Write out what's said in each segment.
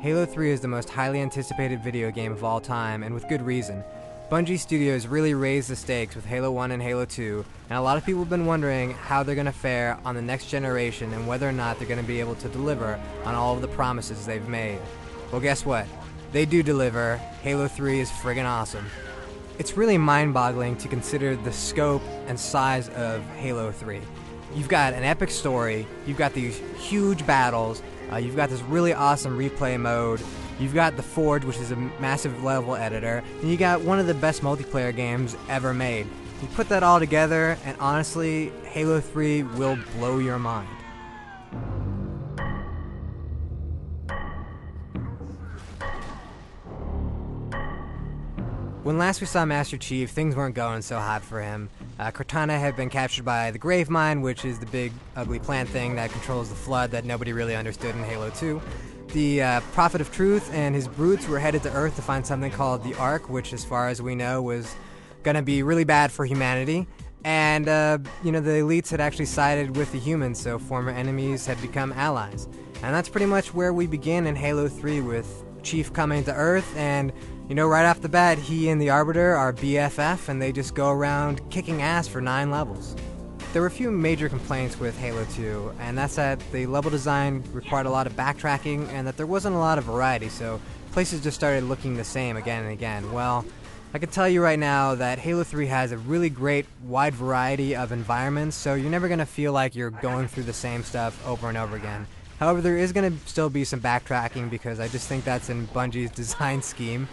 Halo 3 is the most highly anticipated video game of all time, and with good reason. Bungie Studios really raised the stakes with Halo 1 and Halo 2, and a lot of people have been wondering how they're going to fare on the next generation and whether or not they're going to be able to deliver on all of the promises they've made. Well, guess what? They do deliver. Halo 3 is friggin' awesome. It's really mind-boggling to consider the scope and size of Halo 3. You've got an epic story, you've got these huge battles, you've got this really awesome replay mode, you've got the Forge, which is a massive level editor, and you got one of the best multiplayer games ever made. You put that all together, and honestly, Halo 3 will blow your mind. When last we saw Master Chief, things weren't going so hot for him. Cortana had been captured by the Gravemind, which is the big, ugly plant thing that controls the Flood that nobody really understood in Halo 2. The Prophet of Truth and his brutes were headed to Earth to find something called the Ark, which, as far as we know, was going to be really bad for humanity. And, the elites had actually sided with the humans, so former enemies had become allies. And that's pretty much where we begin in Halo 3 with Chief coming to Earth, and right off the bat, he and the Arbiter are BFF, and they just go around kicking ass for 9 levels. There were a few major complaints with Halo 2, and that's that the level design required a lot of backtracking, and that there wasn't a lot of variety, so places just started looking the same again and again. Well, I can tell you right now that Halo 3 has a really great wide variety of environments, so you're never going to feel like you're going through the same stuff over and over again. However, there is going to still be some backtracking because I just think that's in Bungie's design scheme.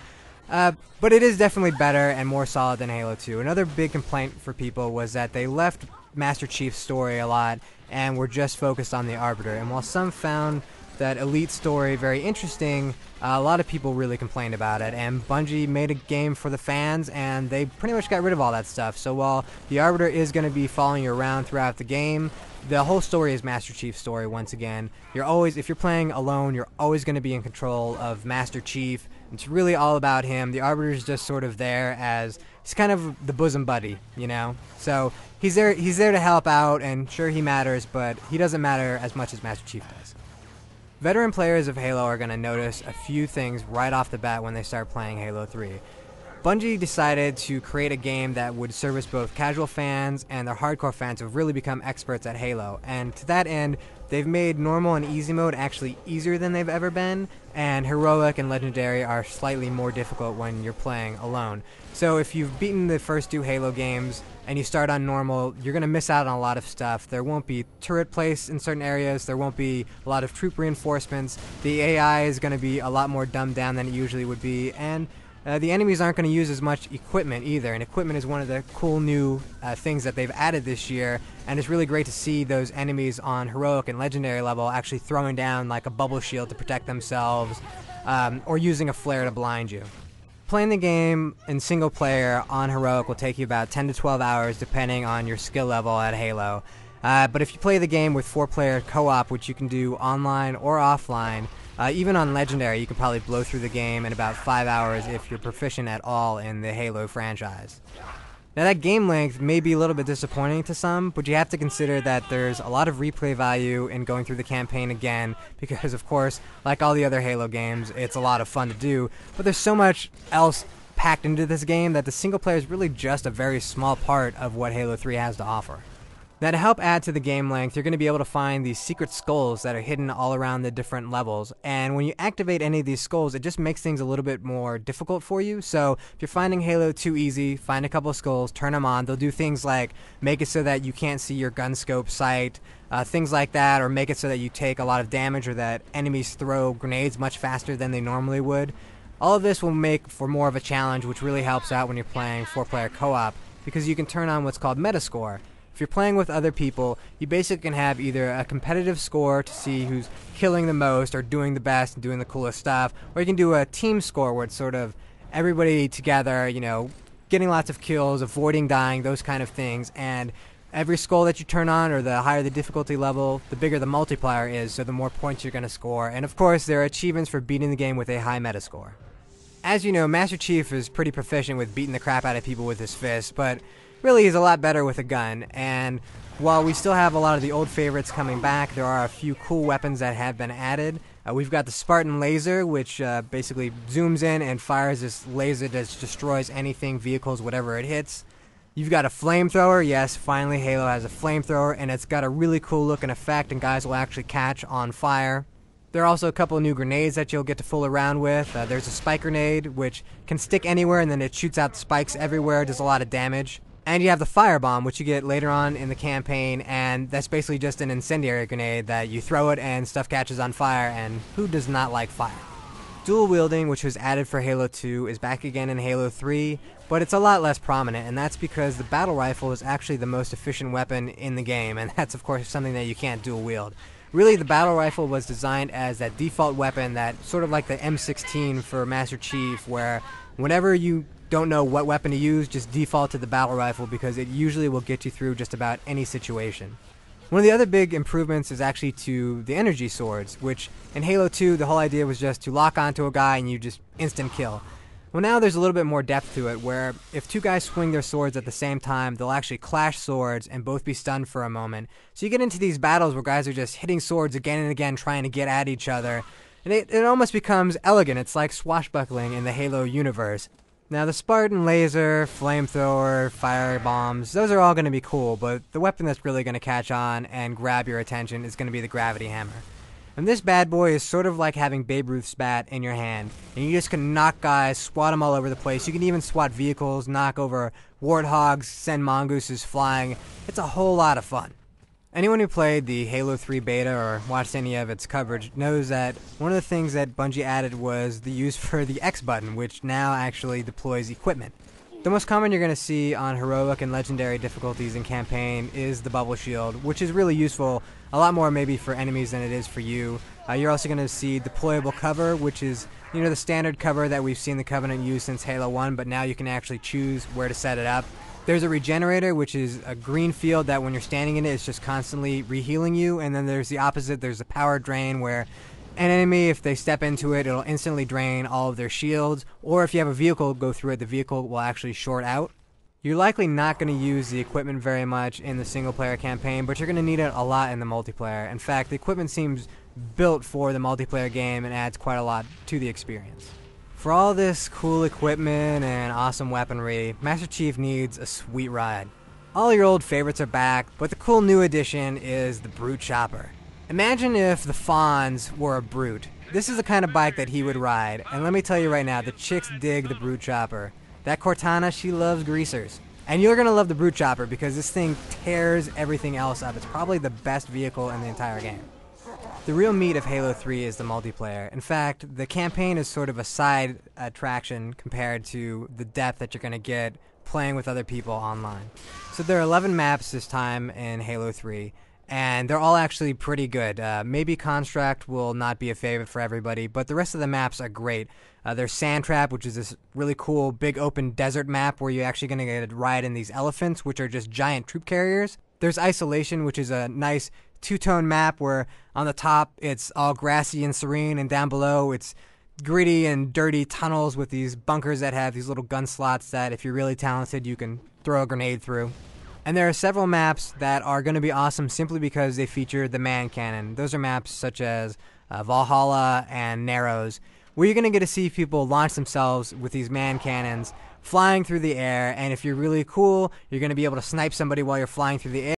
But it is definitely better and more solid than Halo 2. Another big complaint for people was that they left Master Chief's story a lot and were just focused on the Arbiter. And while some found that Elite story very interesting, a lot of people really complained about it. And Bungie made a game for the fans, and they pretty much got rid of all that stuff. So while the Arbiter is going to be following you around throughout the game, the whole story is Master Chief's story once again. If you're playing alone, you're always going to be in control of Master Chief. It's really all about him. The Arbiter is just sort of there as, he's kind of the bosom buddy, So he's there to help out, and sure, he matters, but he doesn't matter as much as Master Chief does. Veteran players of Halo are going to notice a few things right off the bat when they start playing Halo 3. Bungie decided to create a game that would service both casual fans and their hardcore fans who have really become experts at Halo. And to that end, they've made normal and easy mode actually easier than they've ever been, and heroic and legendary are slightly more difficult when you're playing alone. So if you've beaten the first 2 Halo games and you start on normal, you're going to miss out on a lot of stuff. There won't be turret placed in certain areas, there won't be a lot of troop reinforcements, the AI is going to be a lot more dumbed down than it usually would be, and the enemies aren't going to use as much equipment either, and equipment is one of the cool new things that they've added this year, and it's really great to see those enemies on heroic and legendary level actually throwing down like a bubble shield to protect themselves, or using a flare to blind you. Playing the game in single player on heroic will take you about 10 to 12 hours depending on your skill level at Halo. But if you play the game with 4-player co-op, which you can do online or offline, even on Legendary, you can probably blow through the game in about 5 hours if you're proficient at all in the Halo franchise. Now that game length may be a little bit disappointing to some, but you have to consider that there's a lot of replay value in going through the campaign again, because of course, like all the other Halo games, it's a lot of fun to do, but there's so much else packed into this game that the single player is really just a very small part of what Halo 3 has to offer. Now, to help add to the game length, you're going to be able to find these secret skulls that are hidden all around the different levels. And when you activate any of these skulls, it just makes things a little bit more difficult for you. So if you're finding Halo too easy, find a couple of skulls, turn them on. They'll do things like make it so that you can't see your gun scope sight, things like that, or make it so that you take a lot of damage or that enemies throw grenades much faster than they normally would. All of this will make for more of a challenge, which really helps out when you're playing 4-player co-op, because you can turn on what's called Metascore. If you're playing with other people, you basically can have either a competitive score to see who's killing the most or doing the best and doing the coolest stuff, or you can do a team score where it's sort of everybody together, getting lots of kills, avoiding dying, those kind of things. And every skull that you turn on, or the higher the difficulty level, the bigger the multiplier is, so the more points you're going to score. And of course, there are achievements for beating the game with a high Metascore. As you know, Master Chief is pretty proficient with beating the crap out of people with his fists, but really he's a lot better with a gun. And while we still have a lot of the old favorites coming back, there are a few cool weapons that have been added. We've got the Spartan laser, which basically zooms in and fires this laser that destroys anything, vehicles, whatever it hits. You've got a flamethrower. Yes, finally Halo has a flamethrower, and it's got a really cool looking effect, and guys will actually catch on fire. There are also a couple of new grenades that you'll get to fool around with. There's a spike grenade, which can stick anywhere, and then it shoots out spikes everywhere, does a lot of damage. And you have the firebomb, which you get later on in the campaign, and that's basically just an incendiary grenade that you throw it and stuff catches on fire, and who does not like fire? Dual wielding, which was added for Halo 2, is back again in Halo 3, but it's a lot less prominent, and that's because the battle rifle is actually the most efficient weapon in the game, and that's of course something that you can't dual wield. Really, the battle rifle was designed as that default weapon, that sort of like the M16 for Master Chief, where whenever you don't know what weapon to use, just default to the battle rifle because it usually will get you through just about any situation. One of the other big improvements is actually to the energy swords, which in Halo 2 the whole idea was just to lock onto a guy and you just instant kill. Well, now there's a little bit more depth to it, where if two guys swing their swords at the same time, they'll actually clash swords and both be stunned for a moment. So you get into these battles where guys are just hitting swords again and again trying to get at each other, and it almost becomes elegant. It's like swashbuckling in the Halo universe. Now, the Spartan laser, flamethrower, fire bombs, those are all going to be cool, but the weapon that's really going to catch on and grab your attention is going to be the gravity hammer. And this bad boy is sort of like having Babe Ruth's bat in your hand, and you just can knock guys, swat them all over the place. You can even swat vehicles, knock over warthogs, send mongooses flying. It's a whole lot of fun. Anyone who played the Halo 3 beta or watched any of its coverage knows that one of the things that Bungie added was the use for the X button, which now actually deploys equipment. The most common you're going to see on heroic and legendary difficulties in campaign is the bubble shield, which is really useful, a lot more maybe for enemies than it is for you. You're also going to see deployable cover, which is the standard cover that we've seen the Covenant use since Halo 1, but now you can actually choose where to set it up. There's a regenerator, which is a green field that when you're standing in it, it's just constantly rehealing you. And then there's the opposite. There's a power drain where an enemy, if they step into it, it'll instantly drain all of their shields. Or if you have a vehicle go through it, the vehicle will actually short out. You're likely not going to use the equipment very much in the single-player campaign, but you're going to need it a lot in the multiplayer. In fact, the equipment seems built for the multiplayer game and adds quite a lot to the experience. For all this cool equipment and awesome weaponry, Master Chief needs a sweet ride. All your old favorites are back, but the cool new addition is the Brute Chopper. Imagine if the Fonz were a brute. This is the kind of bike that he would ride, and let me tell you right now, the chicks dig the Brute Chopper. That Cortana, she loves greasers. And you're going to love the Brute Chopper because this thing tears everything else up. It's probably the best vehicle in the entire game. The real meat of Halo 3 is the multiplayer. In fact, the campaign is sort of a side attraction compared to the depth that you're going to get playing with other people online. So there are 11 maps this time in Halo 3, and they're all actually pretty good. Maybe Construct will not be a favorite for everybody, but the rest of the maps are great. There's Sandtrap, which is this really cool big open desert map where you're actually going to get to ride in these elephants, which are just giant troop carriers. There's Isolation, which is a nice two-tone map where on the top it's all grassy and serene, and down below it's gritty and dirty tunnels with these bunkers that have these little gun slots that if you're really talented you can throw a grenade through. And there are several maps that are going to be awesome simply because they feature the man cannon. Those are maps such as Valhalla and Narrows, where you're going to get to see people launch themselves with these man cannons flying through the air, and if you're really cool, you're going to be able to snipe somebody while you're flying through the air.